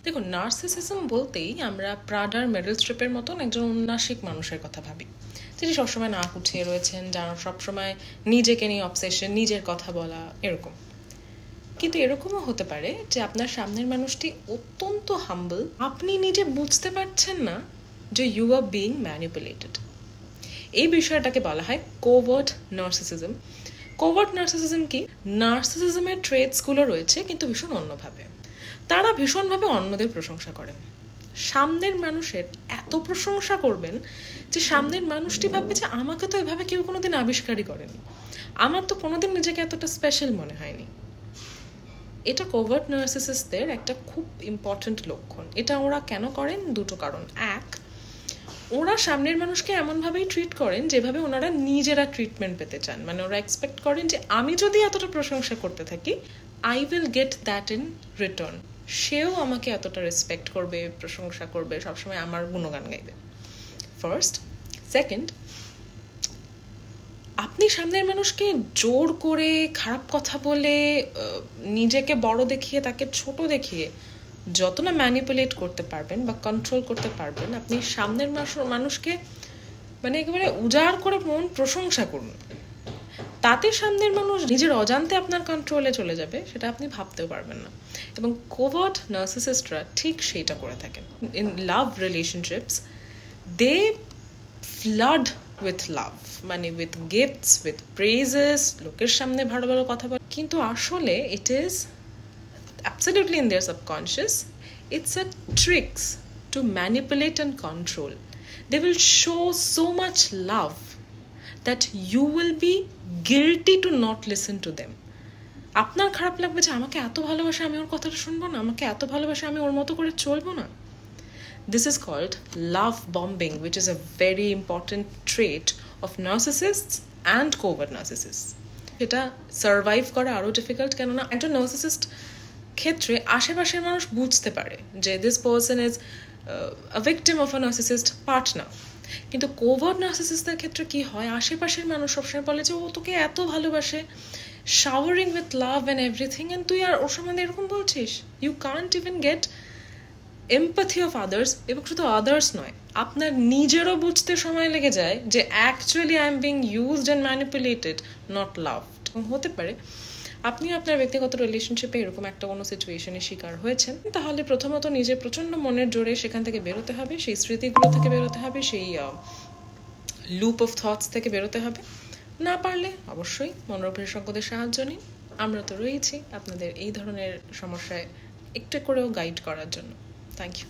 দেখুন, নার্সিসিজম বলতেই আমরা প্রাডার মেরিল স্ট্রিপের মতন একজন উন্নাসিক মানুষের কথা ভাবি, যিনি সবসময় নাক উঠিয়ে রয়েছেন, যার সবসময় নিজেকে নিয়ে অবসেশন, নিজের কথা বলা, এরকম। কিন্তু এরকমও হতে পারে যে আপনার সামনের মানুষটি অত্যন্ত হাম্বল, আপনি নিজে বুঝতে পারছেন না যে ইউ আর বিইং ম্যানিপুলেটেড। এই বিষয়টাকে বলা হয় কোভার্ট নার্সিসিজম। কোভার্ট নার্সিসিজম কি? নার্সিসিজমের ট্রেটসগুলো রয়েছে কিন্তু ভীষণ অন্যভাবে। তারা ভীষণভাবে অন্যদের প্রশংসা করেন। সামনের মানুষের এত প্রশংসা করবেন যে সামনের মানুষটি ভাববে যে আমাকে তো এভাবে কেউ কোনোদিন আবিষ্কারই করেনি, আমার তো কোনোদিন নিজেকে এতটা স্পেশাল মনে হয়নি। এটা কোভার্ট নার্সিসিস্টদের একটা খুব ইম্পর্ট্যান্ট লক্ষণ। এটা ওরা কেন করেন? দুটো কারণ। এক, ওরা সামনের মানুষকে এমনভাবেই ট্রিট করেন যেভাবে ওনারা নিজেরা ট্রিটমেন্ট পেতে চান। মানে ওরা এক্সপেক্ট করেন যে আমি যদি এতটা প্রশংসা করতে থাকি, I will get that in return. সেও আমাকে এতটা রেসপেক্ট করবে, প্রশংসা করবে, সবসময় আমার গুণগান গাইবে। ফার্স্ট। সেকেন্ড, আপনি সামনের মানুষকে জোর করে, খারাপ কথা বলে, নিজেকে বড় দেখিয়ে, তাকে ছোট দেখিয়ে যত না ম্যানিপুলেট করতে পারবেন বা কন্ট্রোল করতে পারবেন, আপনি সামনের মানুষকে মানে একেবারে উজাড় করে মন প্রশংসা করুন, তাতে সামনের মানুষ নিজের অজান্তে আপনার কন্ট্রোলে চলে যাবে, সেটা আপনি ভাবতেও পারবেন না। এবং কোভার্ট নার্সিসিস্টরা ঠিক সেইটা করে থাকেন। In love relationships they flood with love, মানে উইথ গিফটস, উইথ প্রেজেস, লোকের সামনে ভালো ভালো কথা বলে, কিন্তু আসলে it is absolutely in their subconscious, it's a tricks to manipulate and control. They will show so much love that you will be guilty to not listen to them. আপনার খারাপ লাগবে যে আমাকে এত ভালোবাসে, আমি ওর কথাটা শুনবো না, আমাকে এত ভালোবাসে, আমি ওর মতো করে চলবো না। This is called love bombing, which is a very important trait of narcissists and covert narcissists. এটা সার্ভাইভ করা আরও ডিফিকাল্ট, কেননা একজন নার্সিসিস্ট ক্ষেত্রে আশেপাশের মানুষ বুঝতে পারে যে this person is a victim of a narcissist partner. কিন্তু কোভার্ট নার্সিসিস্টদের ক্ষেত্রে কি হয়, আশেপাশের মানুষ সবসময় বলে যে ও তোকে এত ভালোবাসে, showering with love and everything, and তুই আর ওর সম্বন্ধে এরকম বলছিস। You can't even get empathy of others. এবং শুধু আদার্স নয়, আপনার নিজেরও বুঝতে সময় লেগে যায় যে actually I am being used and manipulated, not loved. হতে পারে আপনিও আপনার ব্যক্তিগত রিলেশনশিপে এরকম একটা কোনো সিচুয়েশনের শিকার হয়েছেন। তাহলে প্রথমত নিজে প্রচণ্ড মনের জোরে সেখান থেকে বেরোতে হবে, সেই স্মৃতিগুলো থেকে বেরোতে হবে, সেই লুপ অফ থটস থেকে বেরোতে হবে। না পারলে অবশ্যই মনোরোগ বিশেষজ্ঞদের সাহায্য নিন। আমরা তো রয়েছি আপনাদের এই ধরনের সমস্যায় একটু করেও গাইড করার জন্য। Thank you.